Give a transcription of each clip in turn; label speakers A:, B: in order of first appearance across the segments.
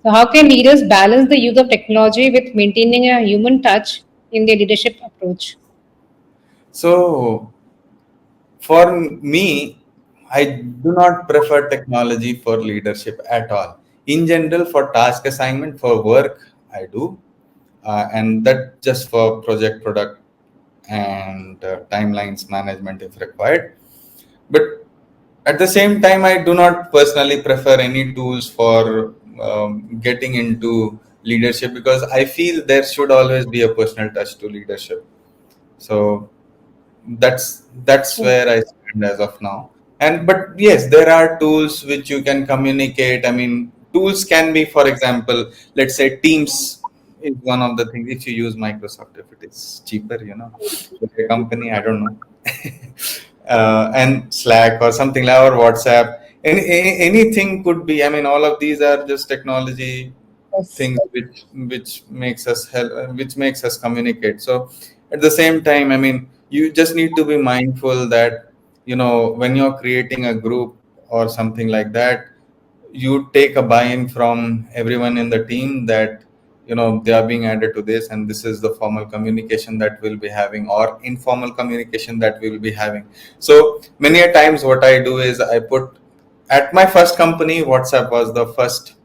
A: So, how can leaders balance the use of technology with maintaining a human touch in their leadership approach?
B: So for me, I do not prefer technology for leadership at all. In general, for task assignment, for work, I do, and that just for project product and timelines management if required. But at the same time, I do not personally prefer any tools for getting into leadership because I feel there should always be a personal touch to leadership. So that's
A: True.
B: where I stand as of now. And but yes, there are tools which you can communicate. I mean, tools can be, for example, let's say Teams is one of the things. If you use Microsoft, if it is cheaper, with a company, I don't know, and Slack or something like, or WhatsApp. Anything could be. I mean, all of these are just technology
A: Yes.
B: things which makes us help, which makes us communicate. So at the same time, I mean, you just need to be mindful that when you're creating a group or something like that, you take a buy-in from everyone in the team that they are being added to this, and this is the formal communication that we'll be having or informal communication that we'll be having. So many a times what I do is I put, at my first company, WhatsApp was the first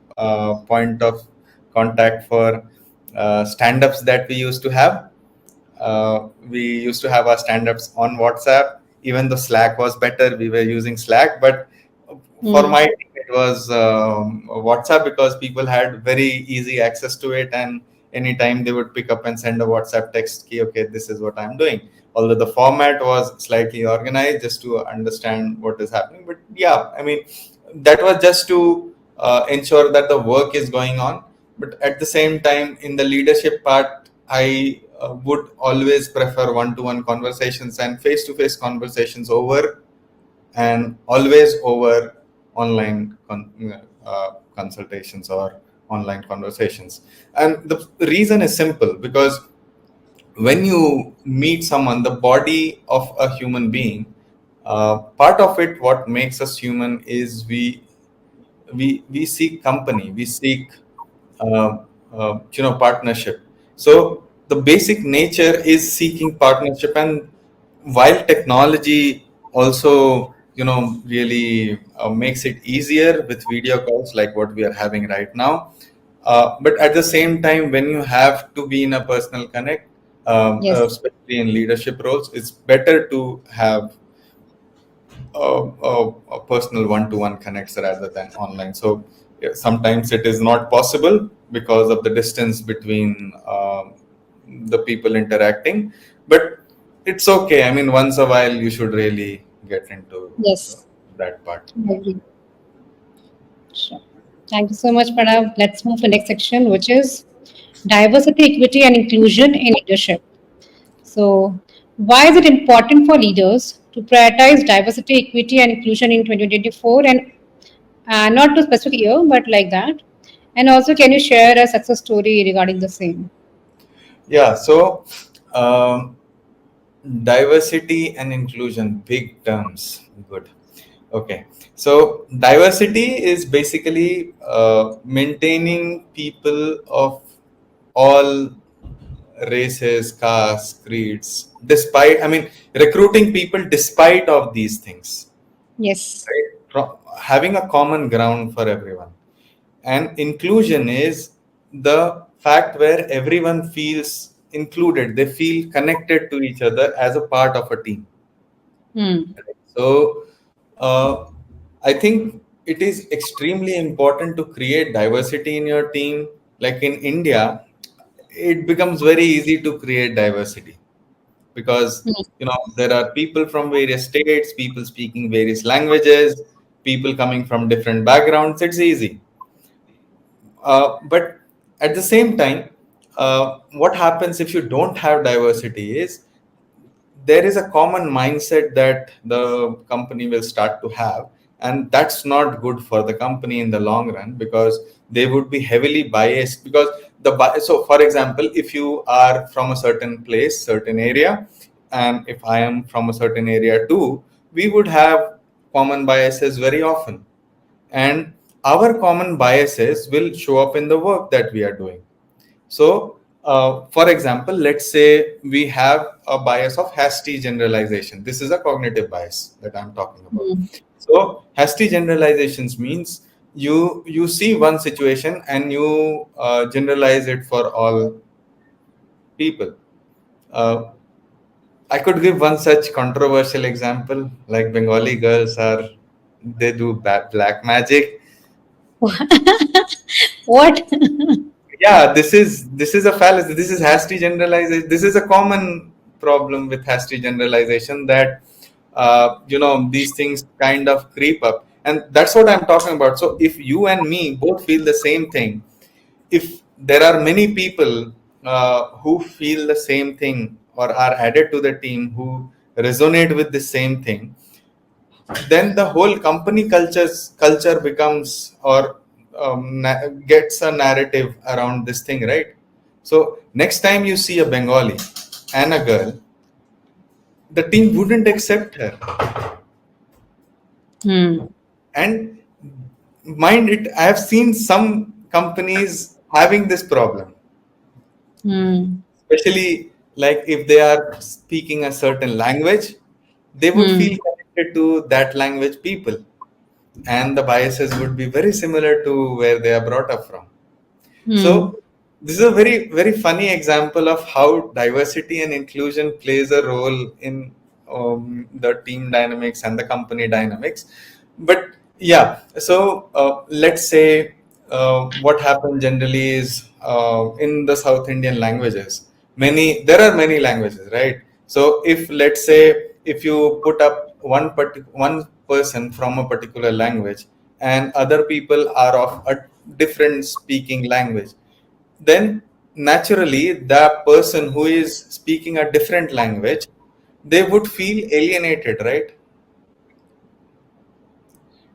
B: point of contact for stand-ups that we used to have. We used to have our stand-ups on WhatsApp. Even though Slack was better, we were using Slack. But for
A: Hmm.
B: my team, it was WhatsApp because people had very easy access to it, and anytime they would pick up and send a WhatsApp text, "Ki, okay, this is what I'm doing." Although the format was slightly organized just to understand what is happening, but yeah, I mean, that was just to ensure that the work is going on. But at the same time, in the leadership part, I would always prefer one-to-one conversations and face-to-face conversations over, and always over online consultations or online conversations. And the reason is simple, because when you meet someone, the body of a human being, part of it, what makes us human is we seek company, we seek partnership. So the basic nature is seeking partnership. And while technology also really makes it easier with video calls like what we are having right now, but at the same time, when you have to be in a personal connect,
A: Yes.
B: especially in leadership roles, it's better to have a personal one-to-one connects rather than online. So yeah, sometimes it is not possible because of the distance between the people interacting, but it's okay. I mean, once a while you should really get into
A: Yes.
B: that part.
A: I agree. Sure. Thank you so much, Pranav. Let's move to the next section, which is diversity, equity, and inclusion in leadership. So, why is it important for leaders to prioritize diversity, equity, and inclusion in 2024, and not to specific year, but like that? And also, can you share a success story regarding the same?
B: Yeah, so um, diversity and inclusion, big terms. Good. Okay. So diversity is basically maintaining people of all races, castes, creeds, despite, I mean, recruiting people despite of these things,
A: Yes.
B: right? Having a common ground for everyone. And inclusion is the fact where everyone feels included, they feel connected to each other as a part of a team.
A: Hmm.
B: So, I think it is extremely important to create diversity in your team. Like in India, it becomes very easy to create diversity because
A: Hmm.
B: there are people from various states, people speaking various languages, people coming from different backgrounds. It's easy, but at the same time, what happens if you don't have diversity is there is a common mindset that the company will start to have, and that's not good for the company in the long run, because they would be heavily biased. Because so for example, if you are from a certain place, certain area, and if I am from a certain area too, we would have common biases very often. And our common biases will show up in the work that we are doing. So, for example, let's say we have a bias of hasty generalization. This is a cognitive bias that I'm talking about.
A: Mm.
B: So, hasty generalizations means you see one situation and you generalize it for all people. Uh, I could give one such controversial example, like Bengali girls are they do black magic.
A: What?
B: Yeah, this is a fallacy. This is hasty generalization. This is a common problem with hasty generalization, that these things kind of creep up, and that's what I'm talking about. So if you and me both feel the same thing, if there are many people who feel the same thing or are added to the team who resonate with the same thing, then the whole company culture becomes, or gets a narrative around this thing, right? So next time you see a Bengali and a girl, the team wouldn't accept her.
A: Hmm.
B: And mind it, I have seen some companies having this problem,
A: Hmm.
B: especially like if they are speaking a certain language, they would
A: Hmm.
B: feel connected to that language people, and the biases would be very similar to where they are brought up from.
A: Hmm.
B: So this is a very, very funny example of how diversity and inclusion plays a role in the team dynamics and the company dynamics. But yeah, so let's say what happens generally is, in the South Indian languages, there are many languages, right? So if, let's say, if you put up one person from a particular language and other people are of a different speaking language, then naturally the person who is speaking a different language, they would feel alienated, right?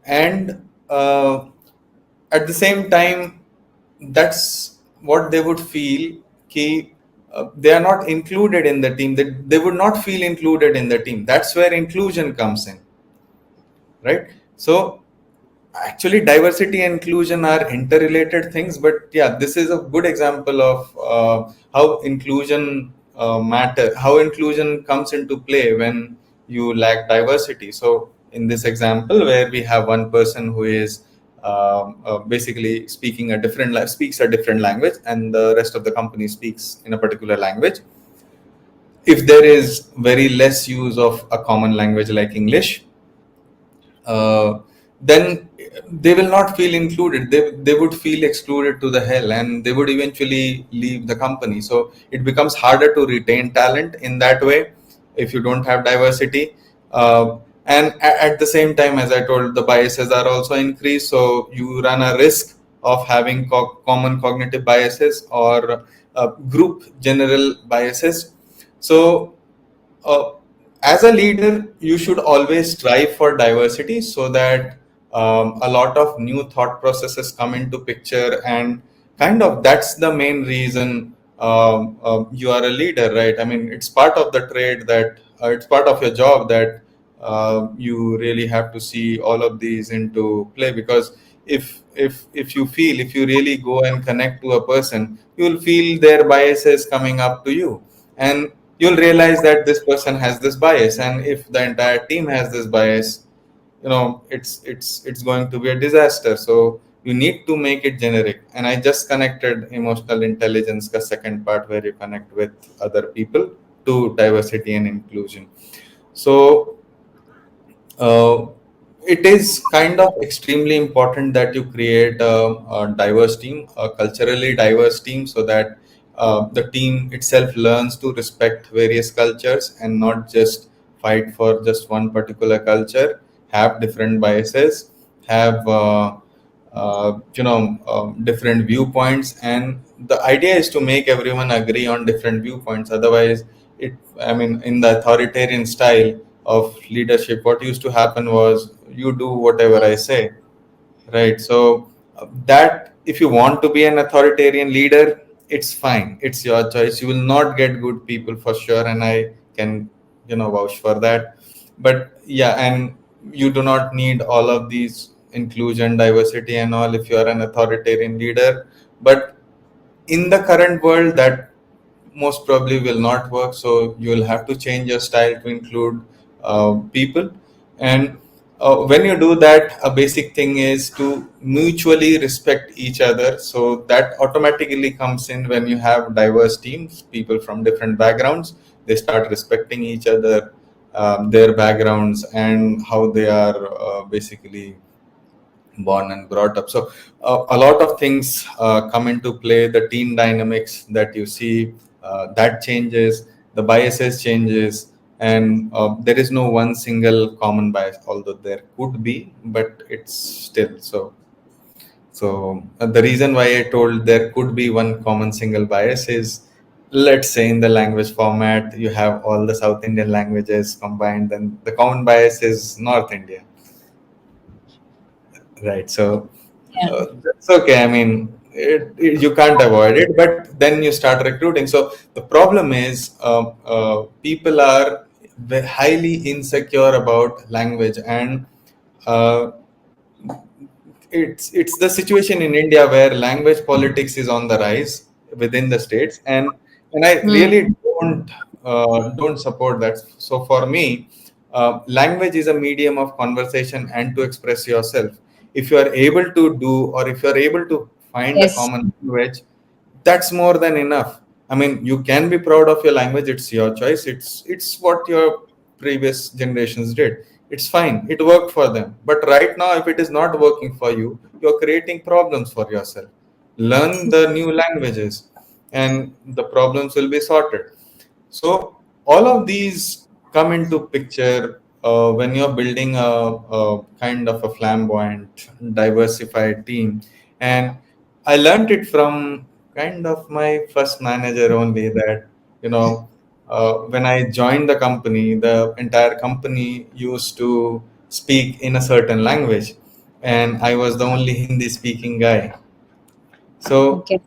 B: And at the same time, that's what they would feel, ki, they are not included in the team, they would not feel included in the team. That's where inclusion comes in, right? So actually, diversity and inclusion are interrelated things, but yeah, this is a good example of how inclusion how inclusion comes into play when you lack diversity. So in this example, where we have one person who is basically speaks a different language, and the rest of the company speaks in a particular language. If there is very less use of a common language like English, uh, then they will not feel included. They would feel excluded to the hell, and they would eventually leave the company. So it becomes harder to retain talent in that way if you don't have diversity. And at the same time, as I told, the biases are also increased. So you run a risk of having common cognitive biases or group general biases. So uh, as a leader, you should always strive for diversity, so that a lot of new thought processes come into picture, and kind of that's the main reason you are a leader, right? I mean, it's part of the trade that it's part of your job that you really have to see all of these into play, because if you really go and connect to a person, you'll feel their biases coming up to you, and you'll realize that this person has this bias, and if the entire team has this bias, it's going to be a disaster. So you need to make it generic. And I just connected emotional intelligence, the second part, where you connect with other people, to diversity and inclusion. So uh, it is kind of extremely important that you create a diverse team, a culturally diverse team, so that the team itself learns to respect various cultures and not just fight for just one particular culture, have different biases, have different viewpoints, and the idea is to make everyone agree on different viewpoints. Otherwise, I mean, in the authoritarian style of leadership, what used to happen was, you do whatever I say, right? So that, if you want to be an authoritarian leader, it's fine, it's your choice. You will not get good people for sure, and I can vouch for that. But yeah, and you do not need all of these inclusion, diversity, and all if you are an authoritarian leader. But in the current world, that most probably will not work. So you will have to change your style to include people. And when you do that, a basic thing is to mutually respect each other. So that automatically comes in when you have diverse teams, people from different backgrounds. They start respecting each other, their backgrounds, and how they are basically born and brought up. So a lot of things come into play. The team dynamics that you see, that changes, the biases changes, and there is no one single common bias, although there could be, but it's still so. So the reason why I told there could be one common single bias is, let's say in the language format you have all the South Indian languages combined, then the common bias is North India, right? So
A: Yeah.
B: that's okay. I mean, you can't avoid it, but then you start recruiting. So the problem is, people are highly insecure about language, and uh, it's the situation in India where language politics is on the rise within the states, and I
A: Hmm.
B: really don't support that. So for me, language is a medium of conversation and to express yourself. If you are able to do, or if you are able to find a
A: Yes.
B: common language, that's more than enough. I mean, you can be proud of your language. It's your choice. It's what your previous generations did. It's fine. It worked for them. But right now, if it is not working for you, you're creating problems for yourself. Learn the new languages, and the problems will be sorted. So all of these come into picture when you're building a kind of a flamboyant, diversified team. And I learned it from kind of my first manager only, that, you know, when I joined the company, the entire company used to speak in a certain language, and I was the only Hindi speaking guy. So
A: Okay.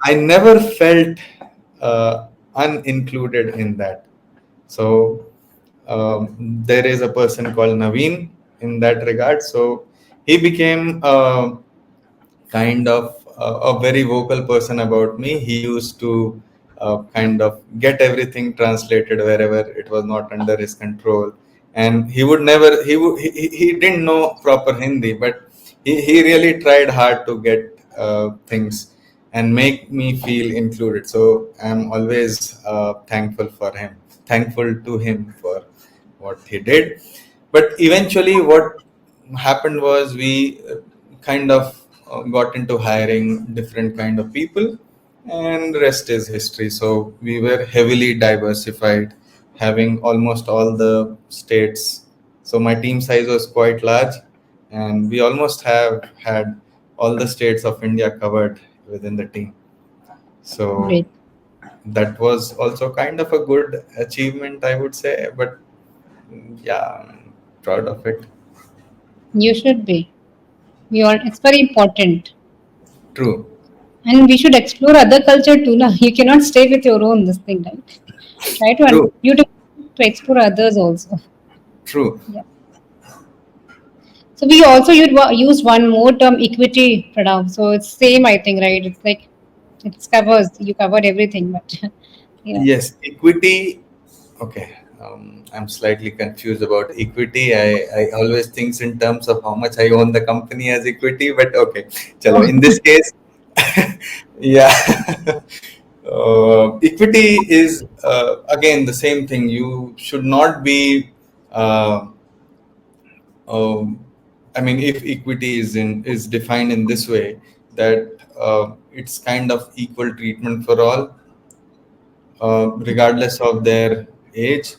B: I never felt unincluded in that. So there is a person called Naveen in that regard. So he became kind of a very vocal person about me. He used to kind of get everything translated wherever it was not under his control, and he would never he didn't know proper Hindi, but he really tried hard to get things and make me feel included. So I'm always thankful to him for what he did. But eventually, what happened was we kind of got into hiring different kind of people, and rest is history. So we were heavily diversified, having almost all the states. So my team size was quite large, and we almost have had all the states of India covered within the team. So
A: Great.
B: that was also kind of a good achievement, I would say. But yeah, I'm proud of it.
A: You should be. You are. It's very important,
B: True,
A: and we should explore other culture too. Now you cannot stay with your own this thing, right? Try to
B: true,
A: you to explore others also.
B: true.
A: Yeah. So we also use one more term, equity, Pranav. So it's same, I think, right? It's like it covers you covered everything, but yeah.
B: Yes, equity. Okay, I'm slightly confused about equity. I always think in terms of how much I own the company as equity, but okay, chalo. In this case, yeah, equity is again the same thing. You should not be. Uh, um, I mean, if equity is defined in this way, that it's kind of equal treatment for all, regardless of their age,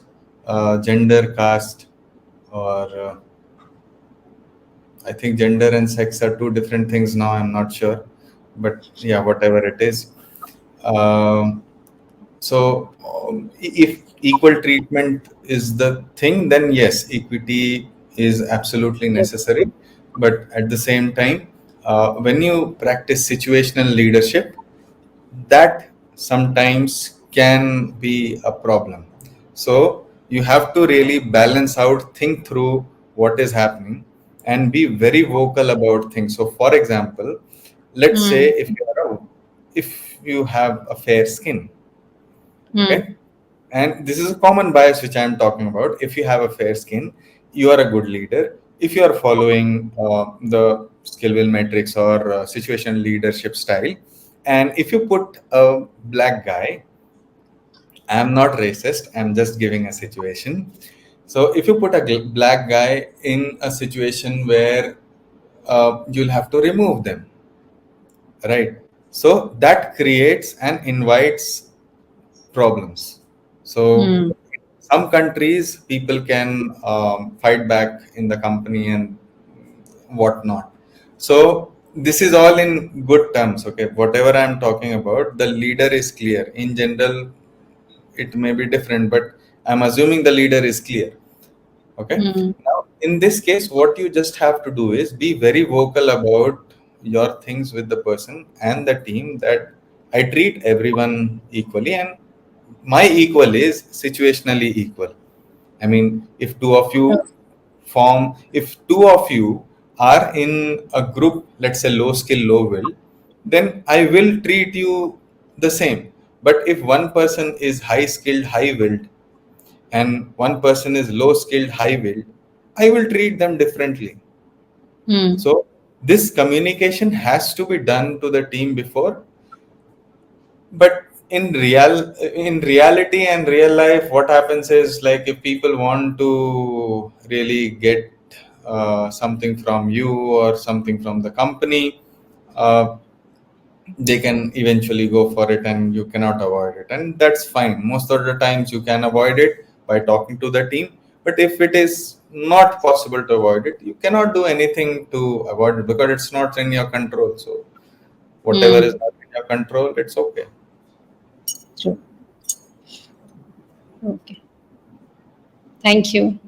B: gender, caste, or I think gender and sex are two different things now. I'm not sure, but yeah, whatever it is. Um, so, if equal treatment is the thing, then yes, equity is absolutely
A: Yes.
B: necessary. But at the same time, when you practice situational leadership, that sometimes can be a problem. So you have to really balance out, think through what is happening, and be very vocal about things. So for example, let's say
A: Mm.
B: if you have a fair skin,
A: Mm.
B: okay, and this is a common bias which I am talking about. If you have a fair skin, you are a good leader. If you are following the skill will matrix or situation leadership style, and if you put a black guy, I'm not racist, I'm just giving a situation. So if you put a black guy in a situation where you'll have to remove them, right? So that creates and invites problems. So
A: Mm.
B: some countries people can fight back in the company and whatnot. So this is all in good terms. Okay, whatever I'm talking about, the leader is clear. In general, it may be different, but I'm assuming the leader is clear. Okay.
A: Mm.
B: Now, in this case, what you just have to do is be very vocal about your things with the person and the team, that I treat everyone equally, and my equal is situationally equal. I mean, if two of you are in a group, let's say low skill, low will, then I will treat you the same. But if one person is high skilled, high willed, and one person is low skilled, high willed, I will treat them differently.
A: Mm.
B: So this communication has to be done to the team before. But in reality and real life, what happens is, like, if people want to really get something from you or something from the company, uh, they can eventually go for it and you cannot avoid it, and that's fine. Most of the times you can avoid it by talking to the team, but if it is not possible to avoid it, you cannot do anything to avoid it because it's not in your control. So whatever is
A: Mm.
B: not in your control, it's okay.
A: True. Okay. Thank you.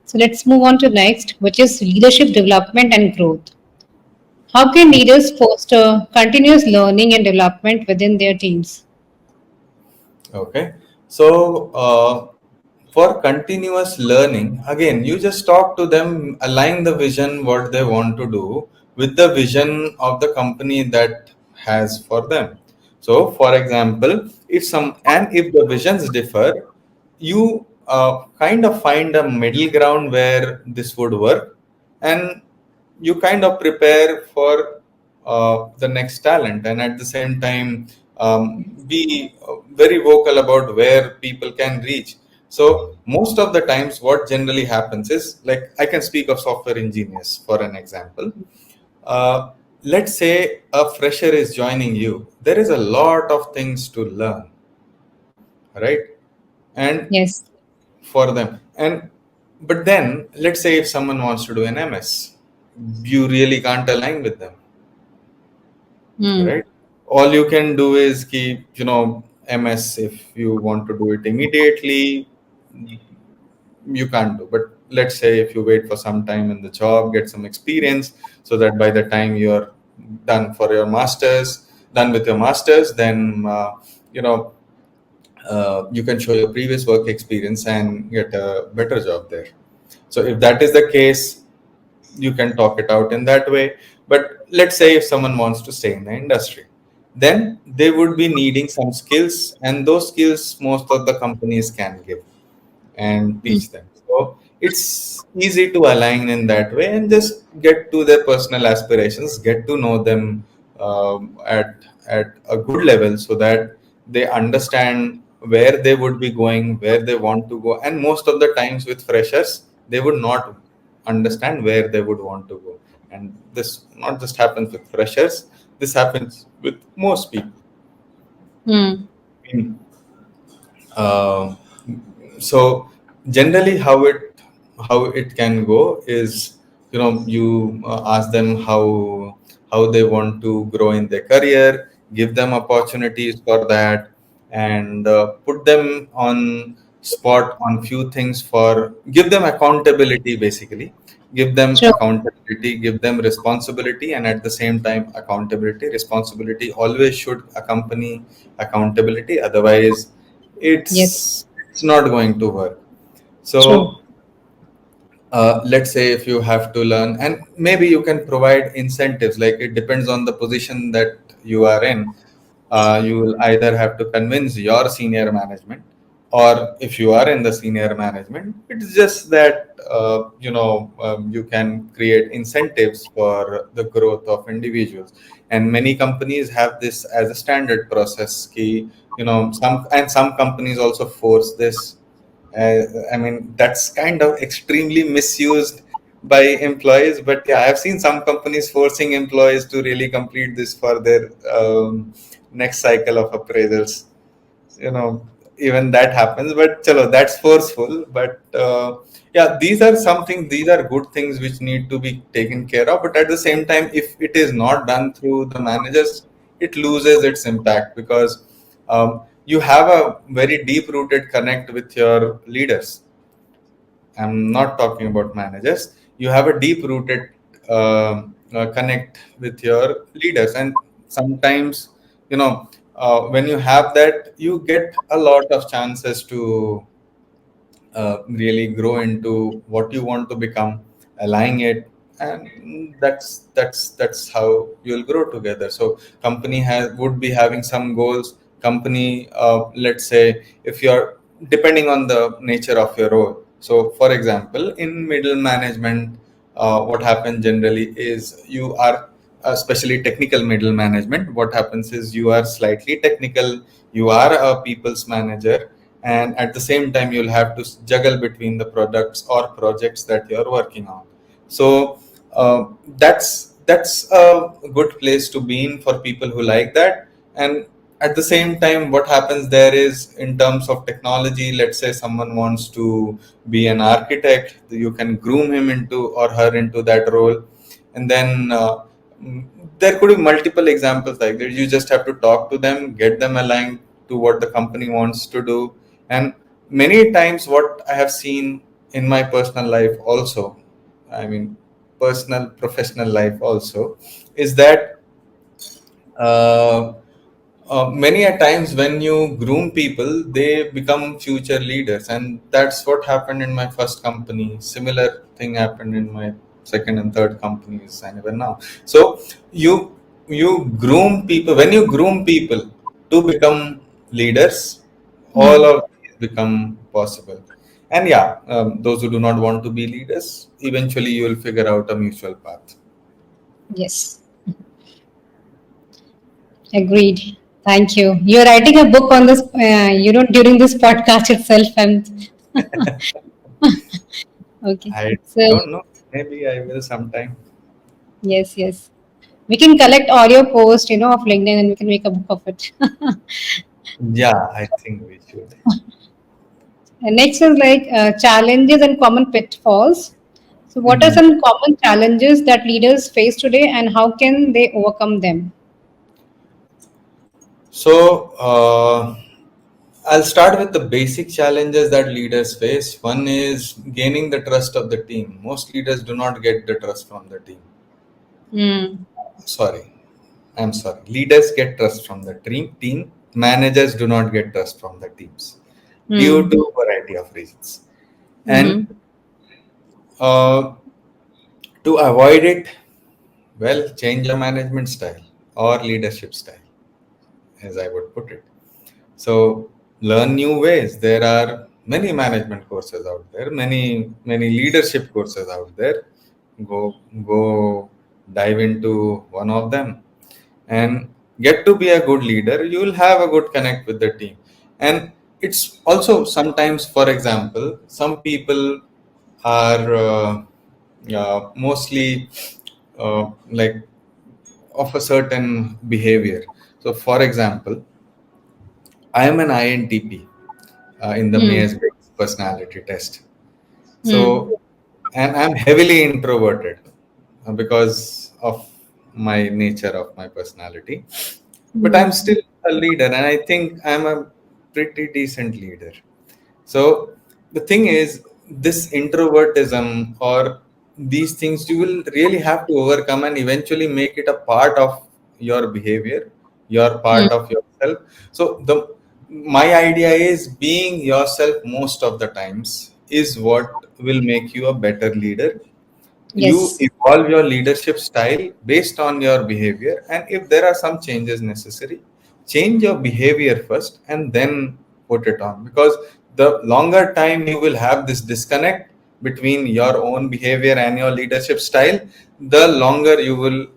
A: So let's move on to next, which is leadership development and growth. How can leaders foster continuous learning and development within their teams?
B: Okay. So, for continuous learning, again, you just talk to them, align the vision, what they want to do with the vision of the company that has for them. So, for example, if the visions differ, you kind of find a middle ground where this would work, and you kind of prepare for the next talent, and at the same time be very vocal about where people can reach. So most of the times what generally happens is, like, I can speak of software engineers for an example. uh, let's say a fresher is joining you, there is a lot of things to learn, right? And
A: Yes.
B: for them, and but then let's say if someone wants to do an MS, you really can't align with them,
A: Mm.
B: right? All you can do is keep, MS. If you want to do it immediately, you can't do. But let's say if you wait for some time in the job, get some experience, so that by the time you're done for your masters done with your masters, then you know you can show your previous work experience and get a better job there. So if that is the case, you can talk it out in that way. But let's say if someone wants to stay in the industry, then they would be needing some skills, and those skills most of the companies can give and
A: Mm.
B: teach them. So it's easy to align in that way and just get to their personal aspirations, get to know them at a good level, so that they understand where they would be going, where they want to go. And most of the times with freshers, they would not understand where they would want to go. And this not just happens with freshers, this happens with most people.
A: Mm.
B: Uh, so generally how it can go is, you ask them how they want to grow in their career, give them opportunities for that, and put them on spot on few things, for give them accountability, basically give them
A: Sure.
B: accountability, give them responsibility, and at the same time accountability. Responsibility always should accompany accountability, otherwise
A: Yes.
B: it's not going to work.
A: True.
B: So let's say if you have to learn, and maybe you can provide incentives, like it depends on the position that you are in. You will either have to convince your senior management, or if you are in the senior management, it's just that you can create incentives for the growth of individuals. And many companies have this as a standard process key, some companies also force this. uh, I mean, that's kind of extremely misused by employees. But yeah, I've seen some companies forcing employees to really complete this for their next cycle of appraisals. You know, even that happens. But chalo, that's forceful. But yeah, these are good things which need to be taken care of. But at the same time, if it is not done through the managers, it loses its impact, because you have a very deep rooted connect with your leaders. I'm not talking about managers. You have a deep rooted connect with your leaders, and sometimes, when you have that, you get a lot of chances to really grow into what you want to become, align it, and that's how you'll grow together. So company has would be having some goals. Company, let's say, if you're depending on the nature of your role. So for example, in middle management, what happens generally is you are, especially technical middle management, what happens is you are slightly technical, you are a people's manager, and at the same time you'll have to juggle between the products or projects that you're working on. So that's a good place to be in for people who like that. And at the same time, what happens there is, in terms of technology, let's say someone wants to be an architect, you can groom him into or her into that role. And then mm, there could be multiple examples like that. You just have to talk to them, get them aligned to what the company wants to do. And many times, what I have seen in my personal life also, I mean, personal, professional life also, is that uh, many a times when you groom people, they become future leaders. And that's what happened in my first company. Similar thing happened in my second and third companies, and even now. So you you groom people. When you groom people to become leaders, all
A: Hmm.
B: of these become possible. And yeah, those who do not want to be leaders, eventually you will figure out a mutual path.
A: Yes, agreed. Thank you. You're writing a book on this, during this podcast itself. And okay.
B: I
A: So,
B: don't know. Maybe I will sometime.
A: yes, yes. We can collect all your posts, of LinkedIn, and we can make a book of it.
B: Yeah, I think we should.
A: And next is like challenges and common pitfalls. So, what are
B: Mhm.
A: some common challenges that leaders face today, and how can they overcome them?
B: So, I'll start with the basic challenges that leaders face. One is gaining the trust of the team. Most leaders do not get the trust from the team.
A: Hmm.
B: Sorry, I'm sorry. Leaders get trust from the team. Managers do not get trust from the teams due
A: Hmm.
B: to a variety of reasons. And
A: Mm-hmm.
B: uh, to avoid it, well, change your management style or leadership style, as I would put it. So learn new ways. There are many management courses out there, many leadership courses out there. Go dive into one of them and get to be a good leader. You will have a good connect with the team. And it's also sometimes, for example, some people are mostly like of a certain behavior. So, for example, I am an INTP in the
A: Hmm.
B: Myers-Briggs personality test.
A: Hmm.
B: So, and I'm heavily introverted because of my nature of my personality. But I'm
A: Hmm.
B: still a leader, and I think I'm a pretty decent leader. So the thing is, this introvertism or these things you will really have to overcome and eventually make it a part of your behavior, your
A: Hmm.
B: part of yourself. So the my idea is being yourself most of the times, is what will make you a better leader. You
A: Yes.
B: evolve your leadership style based on your behavior, and if there are some changes necessary, change your behavior first and then put it on, because the longer time you will have this disconnect between your own behavior and your leadership style, the longer you will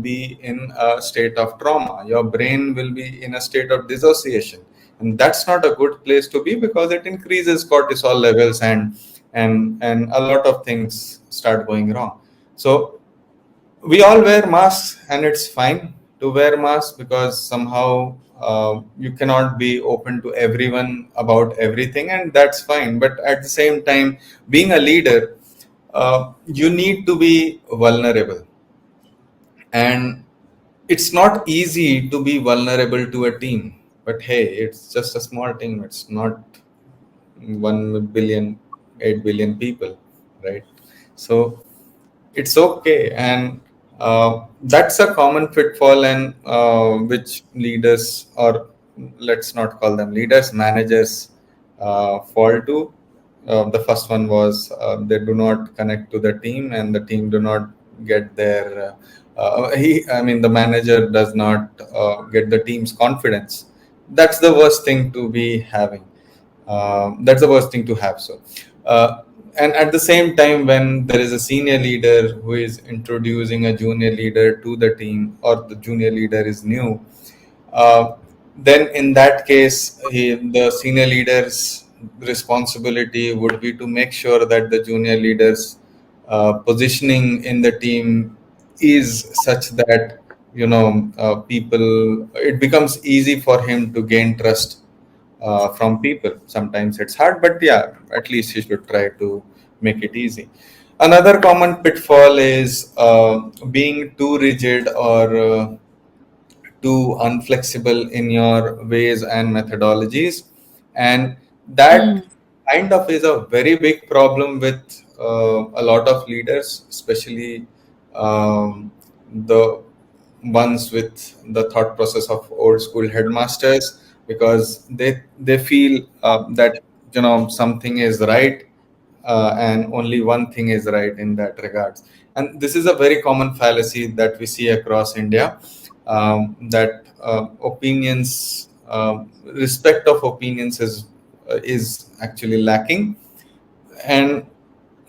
B: be in a state of trauma. Your brain will be in a state of dissociation, and that's not a good place to be, because it increases cortisol levels, and a lot of things start going wrong. So we all wear masks, and it's fine to wear masks, because somehow you cannot be open to everyone about everything, and that's fine. But at the same time, being a leader, you need to be vulnerable, and it's not easy to be vulnerable to a team. But hey, it's just a small team, it's not 1 billion, 8 billion people, right? So it's okay, and that's a common pitfall, and which leaders, or let's not call them leaders, managers, fall to. The first one was they do not connect to the team, and the team do not get their the manager does not get the team's confidence. That's the worst thing to be having. That's the worst thing to have. So and at the same time, when there is a senior leader who is introducing a junior leader to the team, or the junior leader is new, uh, then in that case, the senior leader's responsibility would be to make sure that the junior leader's positioning in the team is such that, people, it becomes easy for him to gain trust from people. Sometimes it's hard, but yeah, at least you should try to make it easy. Another common pitfall is being too rigid, or too unflexible in your ways and methodologies, and
A: Hmm.
B: that kind of is a very big problem with a lot of leaders, especially the ones with the thought process of old school headmasters, because they feel that something is right, and only one thing is right in that regards. And this is a very common fallacy that we see across India, that opinions, respect of opinions is actually lacking, and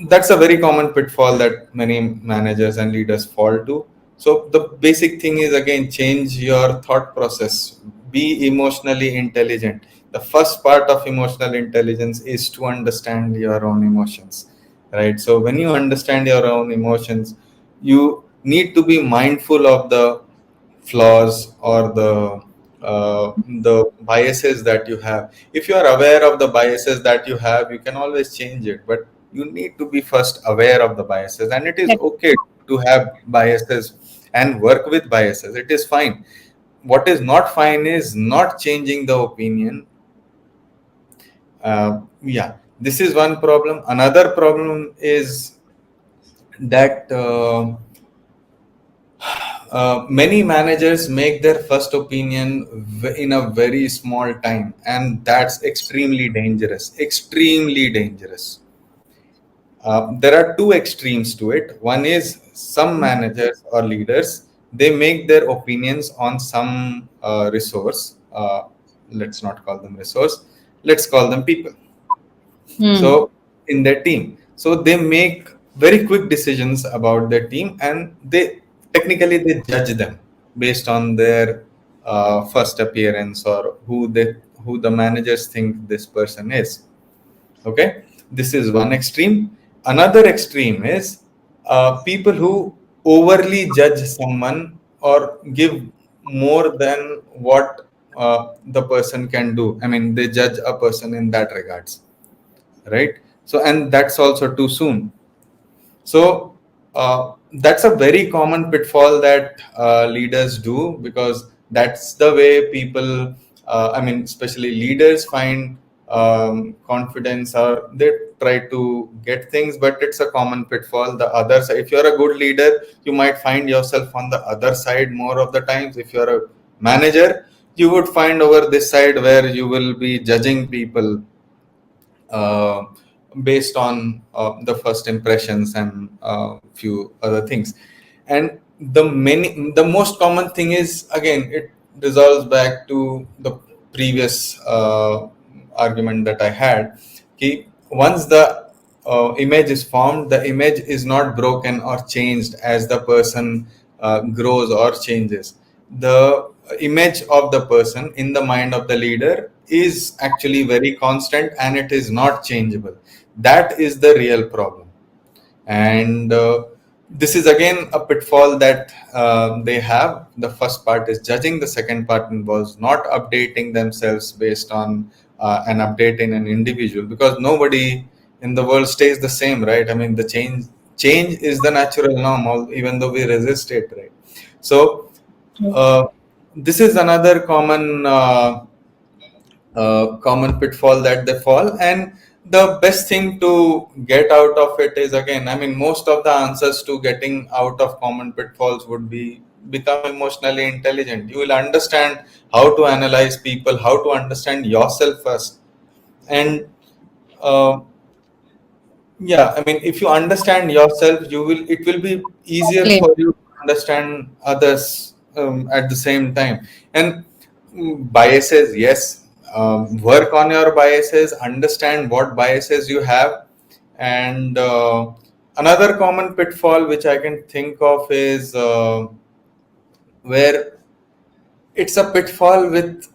B: that's a very common pitfall that many managers and leaders fall to. So the basic thing is, again, change your thought process. Be emotionally intelligent. The first part of emotional intelligence is to understand your own emotions, right? So when you understand your own emotions, you need to be mindful of the flaws, or the biases that you have. If you are aware of the biases that you have, you can always change it, but you need to be first aware of the biases, and it is
A: That,
B: okay to have biases and work with biases. It is fine. What is not fine is not changing the opinion. Yeah, this is one problem. Another problem is that many managers make their first opinion in a very small time, and that's extremely dangerous. There are two extremes to it. One is, some managers or leaders, they make their opinions on some resource. Let's not call them resource, let's call them people.
A: hmm.
B: So in their team, so they make very quick decisions about their team, and they judge them based on their first appearance, or who the managers think this person is. Okay, this is one extreme. Another extreme is people who overly judge someone, or give more than what the person can do. I mean, they judge a person in that regards, right? So, and that's also too soon. So that's a very common pitfall that leaders do, because that's the way people, especially leaders, find confidence, or they try to get things. But it's a common pitfall. The other side, if you're a good leader, you might find yourself on the other side more of the times. If you're a manager, you would find over this side, where you will be judging people uh, based on the first impressions and few other things. And the most common thing is, again, it resolves back to the previous argument that I had. Okay, once the image is formed, the image is not broken or changed as the person grows or changes. The image of the person in the mind of the leader is actually very constant and it is not changeable. That is the real problem. And this is again a pitfall that they have. The first part is judging, the second part involves not updating themselves based on an update in an individual, because nobody in the world stays the same, right? I mean, the change is the natural norm, even though we resist it, right? So
A: True.
B: uh, this is another common pitfall that they fall. And the best thing to get out of it is, again, I mean, most of the answers to getting out of common pitfalls would be become emotionally intelligent. You will understand how to analyze people, how to understand yourself first. And uh, yeah, I mean, if you understand yourself, it will be easier
A: Clear.
B: for you to understand others at the same time. And biases, yes, work on your biases, understand what biases you have. And another common pitfall which I can think of is where it's a pitfall with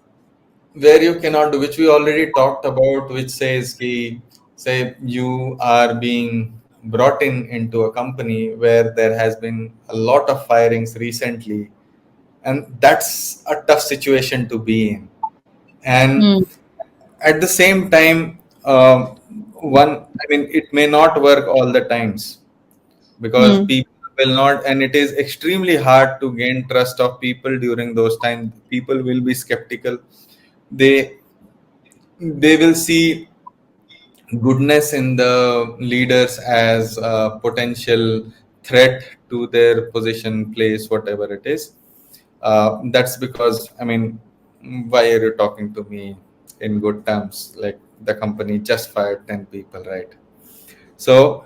B: where you cannot do, which we already talked about, which says ki, say you are being brought in into a company where there has been a lot of firings recently, and that's a tough situation to be in. And
A: Hmm.
B: at the same time, one, I mean, it may not work all the times, because
A: Hmm.
B: people will not, and it is extremely hard to gain trust of people during those times. People will be skeptical. They they will see goodness in the leaders as a potential threat to their position, place, whatever it is. That's because, I mean, why are you talking to me in good terms? Like, the company just fired 10 people, right? So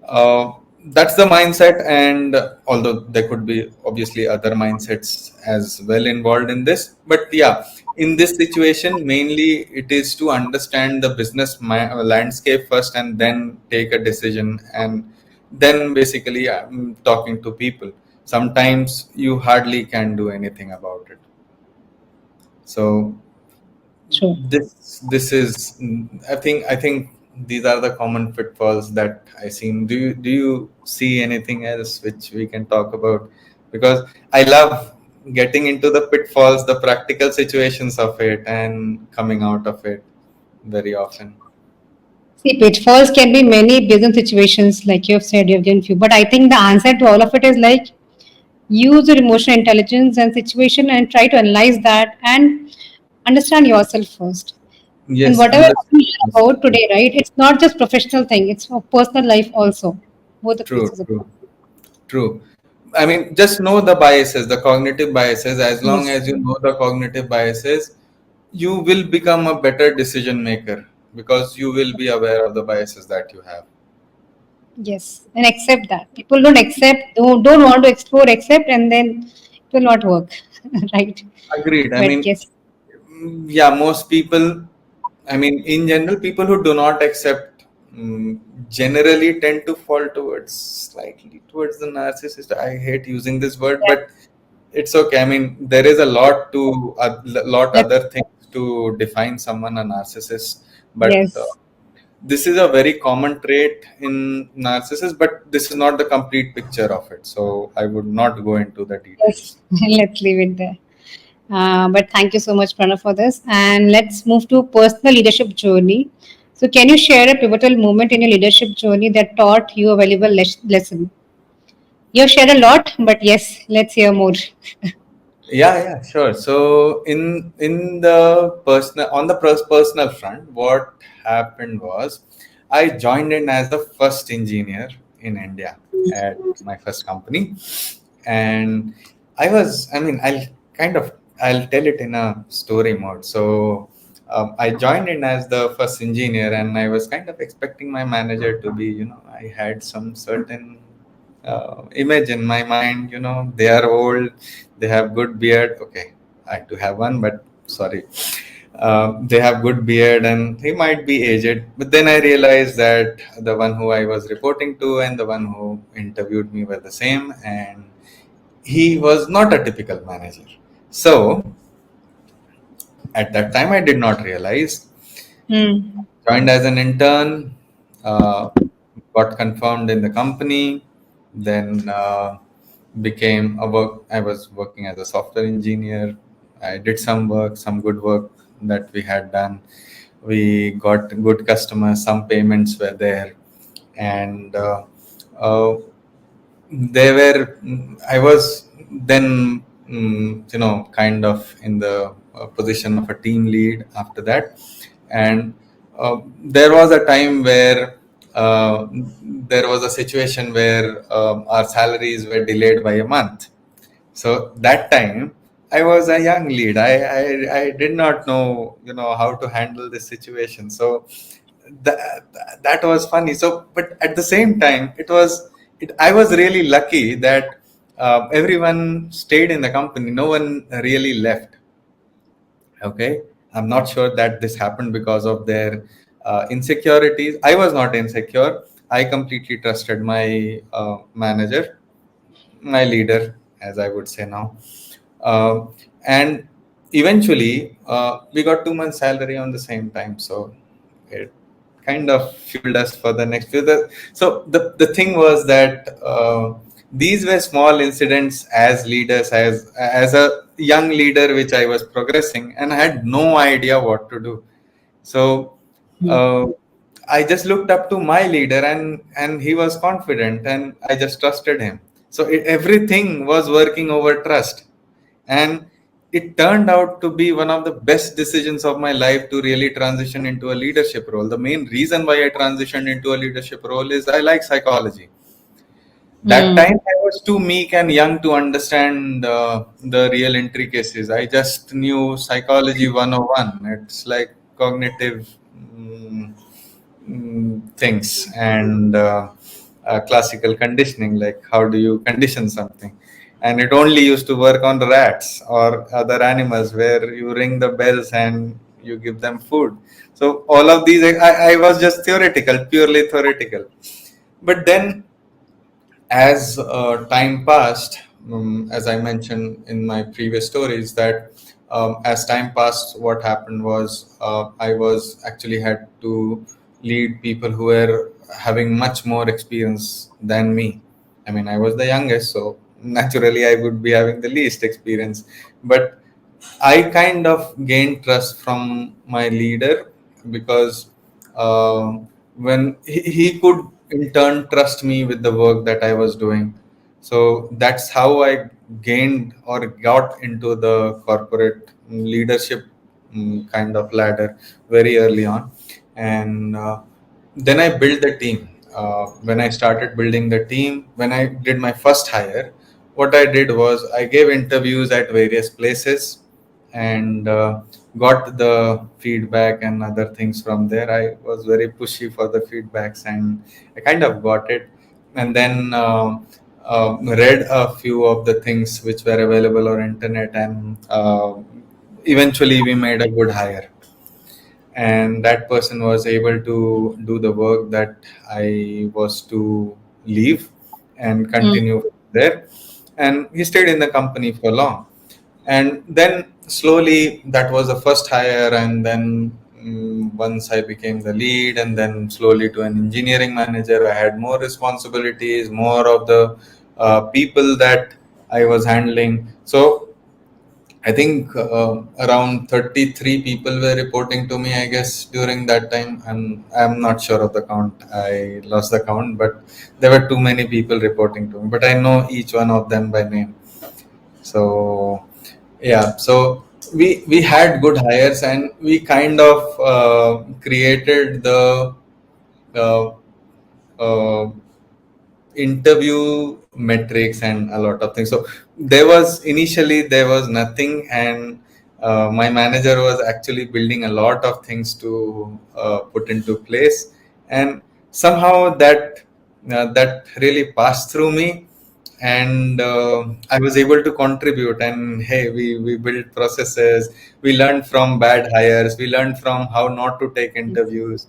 B: uh, that's the mindset. And although there could be obviously other mindsets as well involved in this, but yeah, in this situation, mainly it is to understand the business landscape first and then take a decision. And then basically talking to people. Sometimes you hardly can do anything about it. So
A: True.
B: this is, I think these are the common pitfalls that I see. Do you see anything else which we can talk about? Because I love getting into the pitfalls, the practical situations of it, and coming out of it very often.
A: See, pitfalls can be many business situations, like you have said, you have given few. But I think the answer to all of it is like use your emotional intelligence and situation and try to analyze that and understand yourself first. And
B: Yes,
A: whatever
B: understand
A: we learn
B: yourself.
A: about today, right? It's not just professional thing; it's for personal life also. Both the
B: True,
A: places.
B: true, true. I mean, just know the biases, the cognitive biases. As long
A: Yes.
B: as you know the cognitive biases, you will become a better decision maker, because you will be aware of the biases that you have.
A: Yes, and accept that. People don't accept, don't want to explore, accept, and then it will not work, right?
B: Agreed. I
A: But
B: mean,
A: yes,
B: yeah, most people, I mean, in general, people who do not accept generally tend to fall towards slightly towards the narcissist. I hate using this word,
A: yeah,
B: but it's okay. I mean, there is a lot to a lot
A: that,
B: other things to define someone a narcissist, but
A: yes,
B: this is a very common trait in narcissists, but this is not the complete picture of it. So I would not go into the
A: yes.
B: details.
A: Let's leave it there. But thank you so much, Pranav, for this. And let's move to personal leadership journey. So, can you share a pivotal moment in your leadership journey that taught you a valuable lesson? You have shared a lot, but yes, let's hear more.
B: Yeah, yeah, sure. So in the personal on the personal front, what happened was I joined in as the first engineer in India at my first company, and I mean, I'll tell it in a story mode. So I joined in as the first engineer, and I was kind of expecting my manager to be, I had some certain image in my mind. They are old, they have good beard. Okay, I do have one, but sorry. They have good beard and he might be aged. But then I realized that the one who I was reporting to and the one who interviewed me were the same, and he was not a typical manager. So at that time, I did not realize.
A: Hmm.
B: Joined as an intern, uh, got confirmed in the company, then became a work. I was working as a software engineer. I did some work, some good work that we had done. We got good customers. Some payments were there, and uh, they were. I was then, kind of in the position of a team lead after that, and there was a time where there was a situation where our salaries were delayed by a month. So that time I was a young lead. I did not know, how to handle this situation. So that that was funny. So, but at the same time, I was really lucky that everyone stayed in the company. No one really left. Okay, I'm not sure that this happened because of their insecurities. I was not insecure. I completely trusted my manager, my leader, as I would say now. uh, and eventually we got 2 months salary on the same time, so it kind of fueled us for the next few. So the thing was that these were small incidents as leaders, as a young leader, which I was progressing and I had no idea what to do. So uh, I just looked up to my leader, and he was confident, and I just trusted him. So everything was working over trust, and it turned out to be one of the best decisions of my life to really transition into a leadership role. The main reason why I transitioned into a leadership role is I like psychology. That
A: Hmm.
B: time I was too meek and young to understand the real intricacies. I just knew psychology 101. It's like cognitive things, and classical conditioning, like how do you condition something. And it only used to work on rats or other animals where you ring the bells and you give them food. So all of these, I was just theoretical, purely theoretical. But then as time passed, as I mentioned in my previous stories, that as time passed, what happened was I was actually had to lead people who were having much more experience than me. I mean, I was the youngest, so naturally I would be having the least experience. But I kind of gained trust from my leader because when he could in turn trust me with the work that I was doing. So that's how I gained or got into the corporate leadership kind of ladder very early on. And then I built the team. When I started building the team, when I did my first hire, what I did was I gave interviews at various places and got the feedback and other things from there. I was very pushy for the feedbacks, and I kind of got it. And then read a few of the things which were available on internet, and eventually we made a good hire, and that person was able to do the work that I was to leave and
A: Hmm.
B: continue there. And he stayed in the company for long. And then slowly, that was the first hire. And then once I became the lead, and then slowly to an engineering manager, I had more responsibilities, more of the people that I was handling. So I think around 33 people were reporting to me, I guess, during that time. And I'm not sure of the count. I lost the count, but there were too many people reporting to me. But I know each one of them by name. So, yeah. So we had good hires, and we kind of created the uh, uh, interview metrics and a lot of things. So there was nothing, and my manager was actually building a lot of things to put into place, and somehow that really passed through me, and I was able to contribute. And hey, we built processes, we learned from bad hires, we learned from how not to take interviews.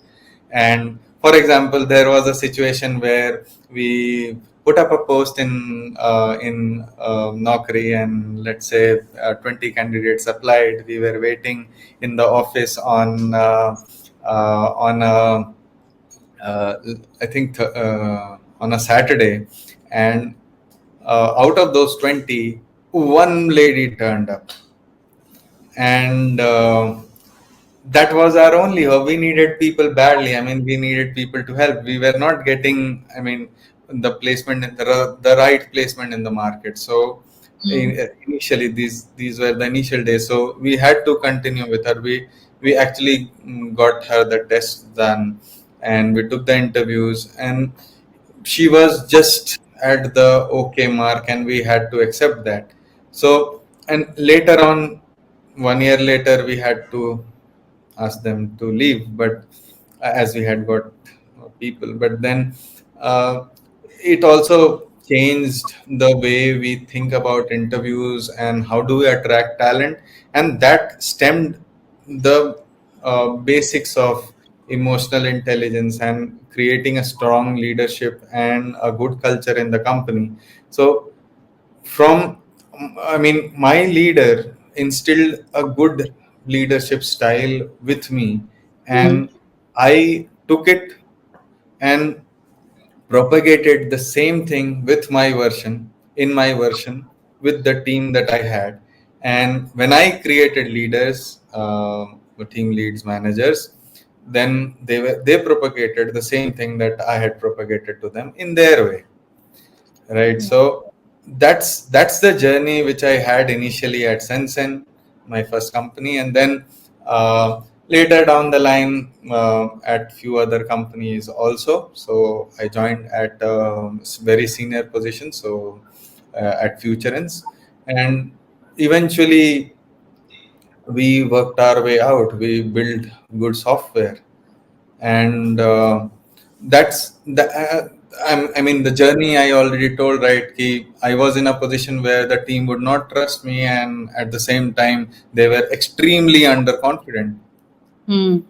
B: And for example, there was a situation where we put up a post in Naukri, and let's say 20 candidates applied. We were waiting in the office on a uh, I think on a Saturday, and out of those 20, one lady turned up, and that was our only hope. We needed people badly. I mean, we needed people to help. We were not getting, I mean, the placement in the right placement in the market. So initially, these were the initial days. So we had to continue with her. We actually got her the test done, and we took the interviews, and she was just at the okay mark, and we had to accept that. So, and later on, 1 year later, we had to ask them to leave, but as we had got people. But then uh, it also changed the way we think about interviews and how do we attract talent, and that stemmed the basics of emotional intelligence and creating a strong leadership and a good culture in the company. So from, I mean, my leader instilled a good leadership style with me,
A: Mm.
B: and I took it and propagated the same thing with my version, in my version, with the team that I had. And when I created leaders, team leads, managers, then they propagated the same thing that I had propagated to them in their way, right? So that's the journey which I had initially at Sensen, my first company, and then later down the line at few other companies also. So I joined at very senior position, so at Futurance, and eventually we worked our way out. We built good software, and that's the I mean, the journey I already told, right? I was in a position where the team would not trust me, and at the same time they were extremely underconfident.
A: Mm.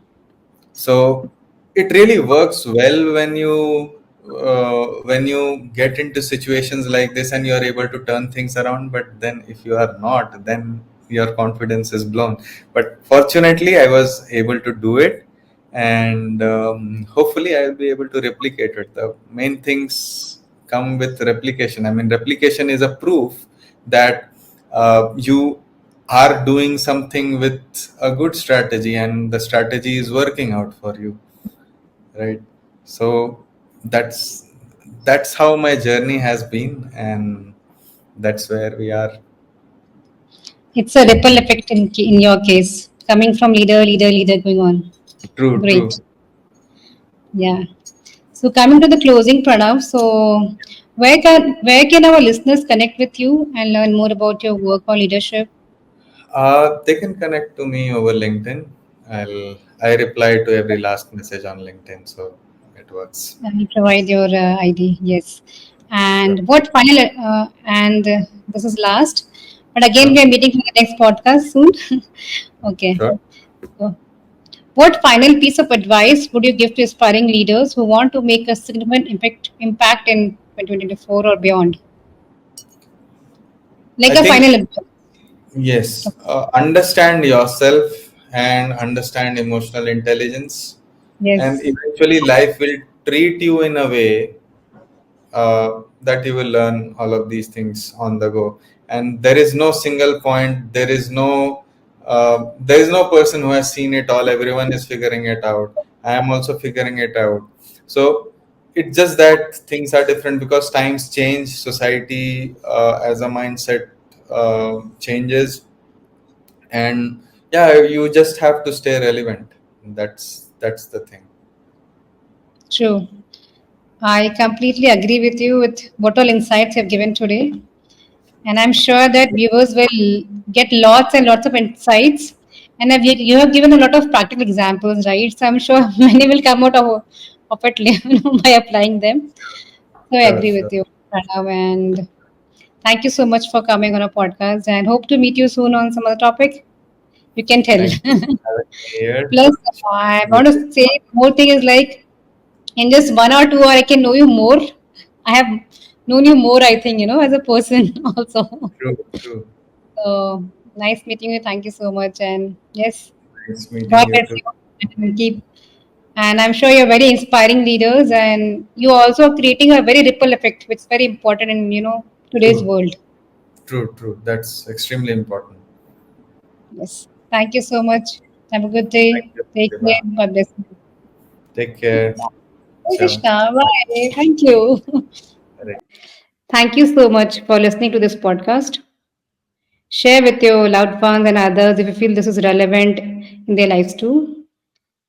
B: So it really works well when you get into situations like this and you are able to turn things around. But then if you are not, then your confidence is blown. But fortunately, I was able to do it, and hopefully, I will be able to replicate it. The main things come with replication. I mean, replication is a proof that you are doing something with a good strategy, and the strategy is working out for you, right? So that's that's how my journey has been, and that's where we are.
A: It's a ripple effect in your case, coming from leader, leader, leader, going on.
B: True,
A: Great.
B: true.
A: Yeah. So coming to the closing, Pranav. So where can our listeners connect with you and learn more about your work or leadership?
B: They can connect to me over LinkedIn. I reply to every last message on LinkedIn, so it works.
A: And provide your ID. Yes.
B: Sure,
A: And what final? And this is last. But again,
B: sure,
A: we are meeting for the next podcast soon. Okay.
B: sure.
A: So, what final piece of advice would you give to aspiring leaders who want to make a significant impact in 2024 or beyond? Like
B: I
A: a
B: think
A: final advice.
B: yes, understand yourself and understand emotional intelligence, and
A: Yes.
B: eventually life will treat you in a way that you will learn all of these things on the go. And there is no single point. There is no person who has seen it all. Everyone is figuring it out. I am also figuring it out. So it's just that things are different because times change, society as a mindset changes, and yeah, you just have to stay relevant. That's the thing.
A: True. I completely agree with you with what all insights you have given today. And I'm sure that viewers will get lots and lots of insights. And you have given a lot of practical examples, right? So I'm sure many will come out of it by applying them. So I
B: Sure,
A: agree with
B: sure.
A: you, Pranav. And thank you so much for coming on a podcast. And hope to meet you soon on some other topic. You can tell.
B: Thank you for having me here.
A: Plus, I
B: With
A: want to say more thing is like in just 1 or 2 hour, I can know you more. I have known you more, I think, as a person also.
B: true, true.
A: So nice meeting you. Thank you so much. And yes,
B: Nice meeting
A: God
B: you
A: bless
B: too.
A: you. And keep. And I'm sure you're very inspiring leaders, and you also are creating a very ripple effect, which is very important in today's
B: True,
A: world.
B: true, true. That's extremely important.
A: Yes. Thank you so much. Have a good
B: Thank
A: day.
B: you,
A: Take care.
B: Shiva.
A: God bless you.
B: Take care.
A: Hey
B: Ciao.
A: Krishna. Bye. Thank you. Thank you so much for listening to this podcast. Share with your loved ones and others if you feel this is relevant in their lives too.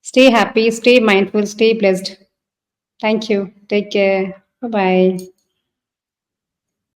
A: Stay happy, stay mindful, stay blessed. Thank you. Take care. Bye bye.